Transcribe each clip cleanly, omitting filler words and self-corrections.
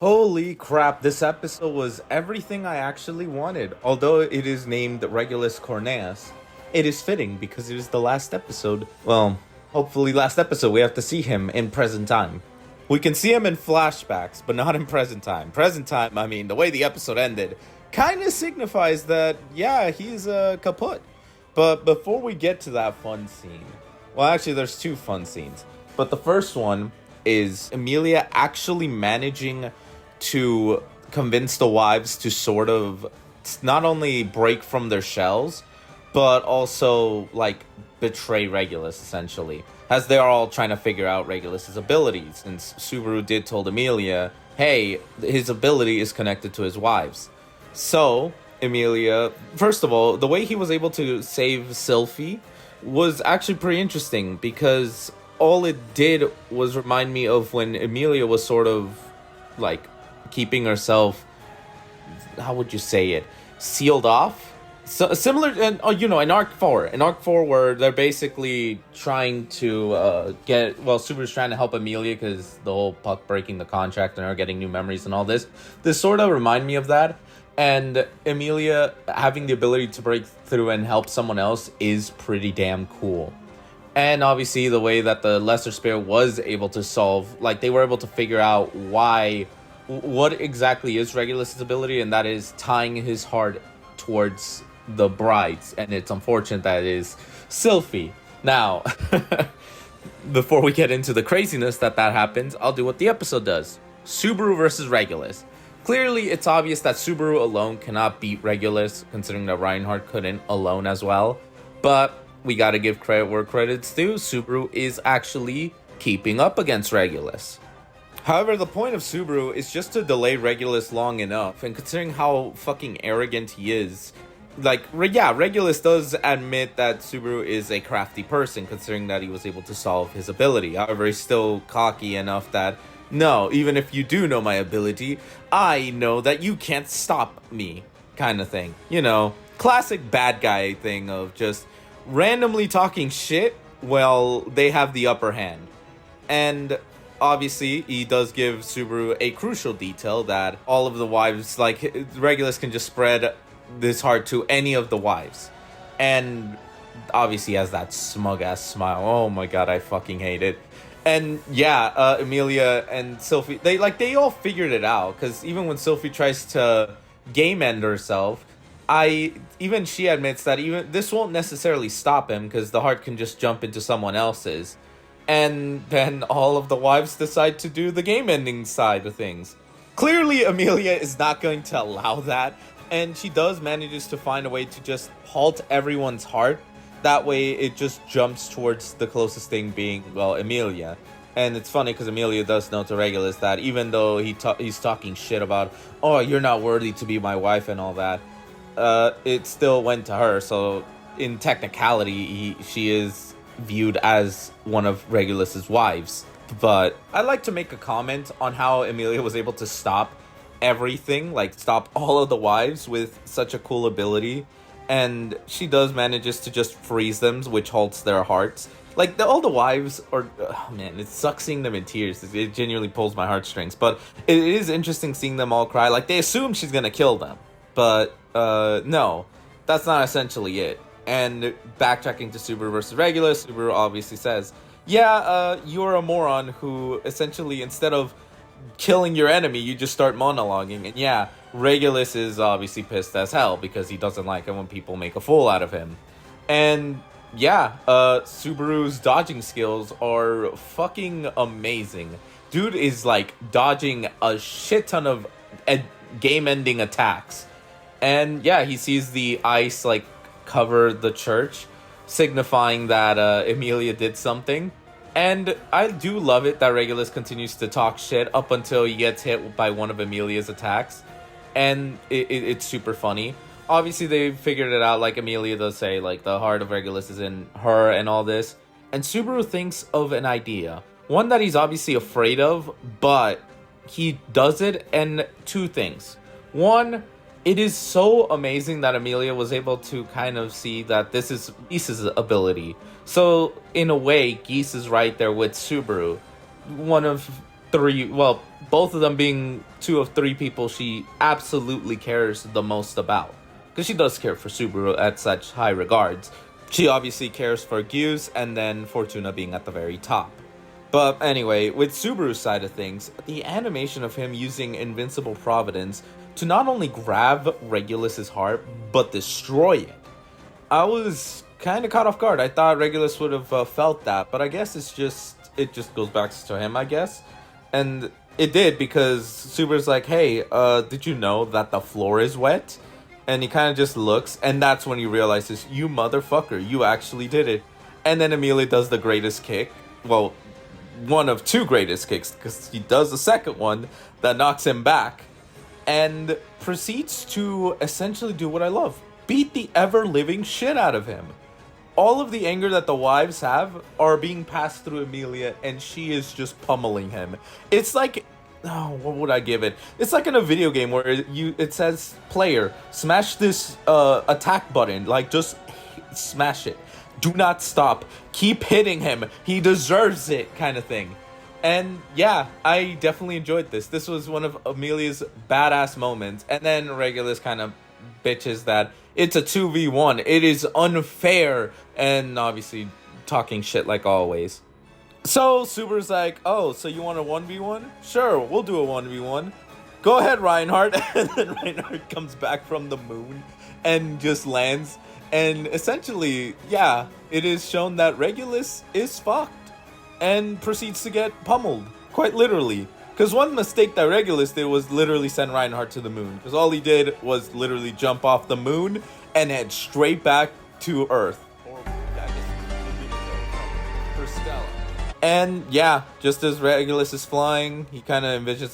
Holy crap, this episode was everything I actually wanted. Although it is named Regulus Corneas, it is fitting because it is the last episode. Well, hopefully last episode we have to see him in present time. We can see him in flashbacks, but not in present time. Present time, I mean, the way the episode ended kind of signifies that, yeah, he's kaput. But before we get to that fun scene, well, actually, there's two fun scenes. But the first one is Emilia actually managing to convince the wives to sort of not only break from their shells, but also like betray Regulus essentially, as they are all trying to figure out Regulus's abilities. And Subaru did told Emilia, hey, his ability is connected to his wives. So Emilia, first of all, the way he was able to save Sylphie was actually pretty interesting because all it did was remind me of when Emilia was sort of like keeping herself, how would you say it, sealed off, so similar. And in arc 4 where they're basically trying to Subaru's trying to help Emilia because the whole Puck breaking the contract and her getting new memories and all this sort of remind me of that. And Emilia having the ability to break through and help someone else is pretty damn cool. And obviously the way that the Lesser Spirit was able to solve, like they were able to figure out what exactly is Regulus's ability, and that is tying his heart towards the brides. And it's unfortunate that it is Sylphie. Now, before we get into the craziness that happens, I'll do what the episode does. Subaru versus Regulus. Clearly, it's obvious that Subaru alone cannot beat Regulus, considering that Reinhardt couldn't alone as well. But we gotta give credit where credit's due. Subaru is actually keeping up against Regulus. However, the point of Subaru is just to delay Regulus long enough, and considering how fucking arrogant he is, Regulus does admit that Subaru is a crafty person, considering that he was able to solve his ability. However, he's still cocky enough that, no, even if you do know my ability, I know that you can't stop me, kind of thing. Classic bad guy thing of just randomly talking shit while they have the upper hand. And obviously, he does give Subaru a crucial detail that all of the wives, like, Regulus can just spread this heart to any of the wives. And obviously, he has that smug-ass smile. Oh my god, I fucking hate it. And yeah, Emilia and Sylphie, they all figured it out. Because even when Sylphie tries to game end herself, even she admits that even this won't necessarily stop him, because the heart can just jump into someone else's. And then all of the wives decide to do the game-ending side of things. Clearly, Emilia is not going to allow that, and she does manages to find a way to just halt everyone's heart. That way, it just jumps towards the closest thing being, well, Emilia. And it's funny because Emilia does know to Regulus that even though he's talking shit about, oh, you're not worthy to be my wife and all that, it still went to her. So in technicality, she is viewed as one of Regulus's wives. But I'd like to make a comment on how Emilia was able to stop everything, like stop all of the wives with such a cool ability. And she does manages to just freeze them, which halts their hearts. Like, all the wives are, oh man, it sucks seeing them in tears. It genuinely pulls my heartstrings. But it is interesting seeing them all cry. Like, they assume she's gonna kill them. But, no, that's not essentially it. And backtracking to Subaru versus Regulus, Subaru obviously says, yeah, you're a moron who essentially, instead of killing your enemy, you just start monologuing. And yeah, Regulus is obviously pissed as hell because he doesn't like it when people make a fool out of him. And yeah, Subaru's dodging skills are fucking amazing. Dude is like dodging a shit ton of game-ending attacks. And yeah, he sees the ice like cover the church, signifying that Emilia did something. And I do love it that Regulus continues to talk shit up until he gets hit by one of Emilia's attacks. And it's super funny. Obviously, they figured it out, like Emilia does say, like, the heart of Regulus is in her and all this. And Subaru thinks of an idea. One that he's obviously afraid of, but he does it, and two things. One, it is so amazing that Emilia was able to kind of see that this is Geese's ability. So, in a way, Geese is right there with Subaru. One of three, well, both of them being two of three people she absolutely cares the most about. Because she does care for Subaru at such high regards. She obviously cares for Gyu's, and then Fortuna being at the very top. But anyway, with Subaru's side of things, the animation of him using Invincible Providence to not only grab Regulus's heart, but destroy it. I was kind of caught off guard. I thought Regulus would have felt that, but I guess it just goes back to him, I guess. And it did, because Subaru's like, hey, did you know that the floor is wet? And he kind of just looks, and that's when he realizes, you motherfucker, you actually did it. And then Emilia does the greatest kick. Well, one of two greatest kicks, because he does the second one that knocks him back. And proceeds to essentially do what I love. Beat the ever-living shit out of him. All of the anger that the wives have are being passed through Emilia, and she is just pummeling him. It's like, oh, what would I give it? It's like in a video game where it says, player, smash this attack button. Like, just smash it. Do not stop. Keep hitting him. He deserves it, kind of thing. And yeah, I definitely enjoyed this. This was one of Emilia's badass moments. And then Regulus kind of bitches that it's a 2v1. It is unfair. And obviously talking shit like always. So Subaru's like, oh, so you want a 1v1? Sure, we'll do a 1v1. Go ahead, Reinhardt. And then Reinhardt comes back from the moon and just lands. And essentially, yeah, it is shown that Regulus is fucked and proceeds to get pummeled, quite literally. Because one mistake that Regulus did was literally send Reinhardt to the moon. Because all he did was literally jump off the moon and head straight back to Earth. And yeah, just as Regulus is flying, he kind of envisions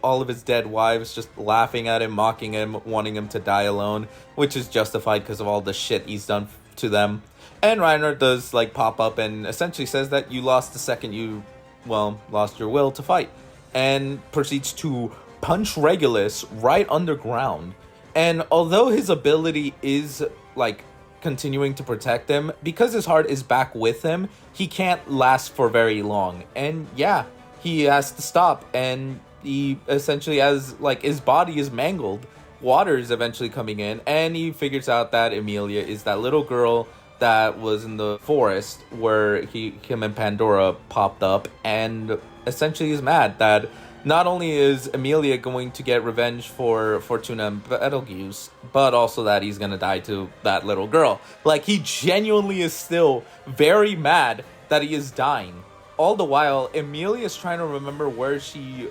all of his dead wives just laughing at him, mocking him, wanting him to die alone, which is justified because of all the shit he's done to them. And Reinhardt does like pop up and essentially says that you lost the second you, well, lost your will to fight, and proceeds to punch Regulus right underground. And although his ability is like continuing to protect him, because his heart is back with him, he can't last for very long. And yeah, he has to stop, and he essentially, as like his body is mangled, water is eventually coming in, and he figures out that Emilia is that little girl that was in the forest where him and Pandora popped up, and essentially is mad that not only is Emilia going to get revenge for Fortuna and Betelgeuse, but also that he's gonna die to that little girl. Like, he genuinely is still very mad that he is dying. All the while, Emilia is trying to remember where she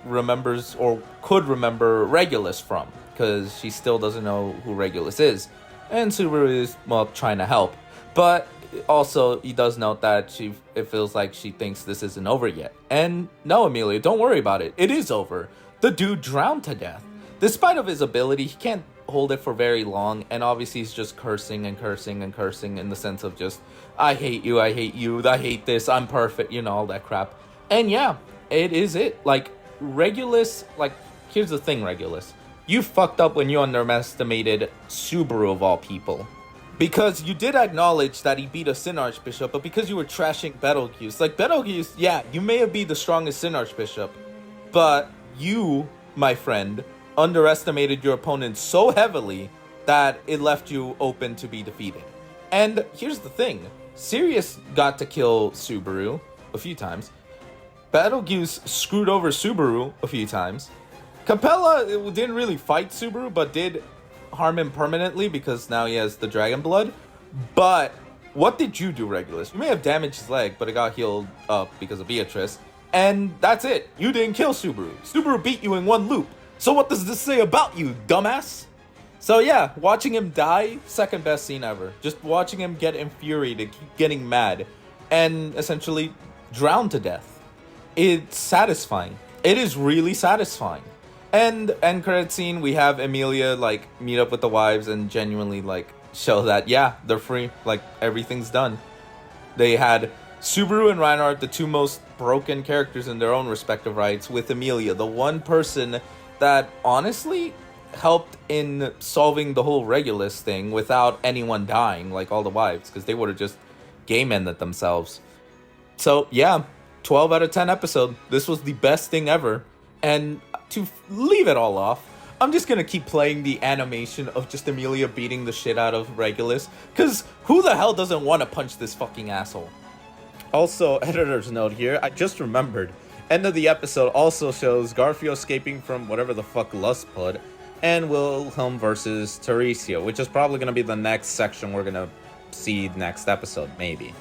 remembers or could remember Regulus from, because she still doesn't know who Regulus is. And Subaru is, well, trying to help. But also, he does note that it feels like she thinks this isn't over yet. And no, Emilia, don't worry about it. It is over. The dude drowned to death. Despite of his ability, he can't hold it for very long. And obviously, he's just cursing and cursing and cursing in the sense of just, I hate you, I hate you, I hate this, I'm perfect, you know, all that crap. And yeah, it is it. Like, Regulus, like, here's the thing, Regulus. You fucked up when you underestimated Subaru of all people. Because you did acknowledge that he beat a Sin Archbishop, but because you were trashing Betelgeuse. Like, Betelgeuse, yeah, you may have been the strongest Sin Archbishop, but you, my friend, underestimated your opponent so heavily that it left you open to be defeated. And here's the thing. Sirius got to kill Subaru a few times. Betelgeuse screwed over Subaru a few times. Capella didn't really fight Subaru, but did harm him permanently because now he has the dragon blood. But what did you do, Regulus? You may have damaged his leg, but it got healed up because of Beatrice. And that's it. You didn't kill Subaru. Subaru beat you in one loop. So what does this say about you, dumbass? So yeah, watching him die, second best scene ever. Just watching him get infuriated, getting mad, and essentially drown to death. It's satisfying. It is really satisfying. And end credit scene, we have Emilia like meet up with the wives and genuinely like show that, yeah, they're free. Like, everything's done. They had Subaru and Reinhardt, the two most broken characters in their own respective rights, with Emilia, the one person that honestly helped in solving the whole Regulus thing without anyone dying, like all the wives, because they would have just game ended themselves. So yeah, 12 out of 10 episode. This was the best thing ever. And to leave it all off, I'm just gonna keep playing the animation of just Amelia beating the shit out of Regulus. Because who the hell doesn't want to punch this fucking asshole? Also, editor's note here, I just remembered. End of the episode also shows Garfield escaping from whatever the fuck Lust put, and Wilhelm versus Teresia, which is probably going to be the next section we're going to see next episode, maybe.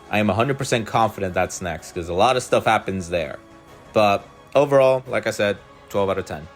I am 100% confident that's next, because a lot of stuff happens there. But overall, like I said, 12 out of 10.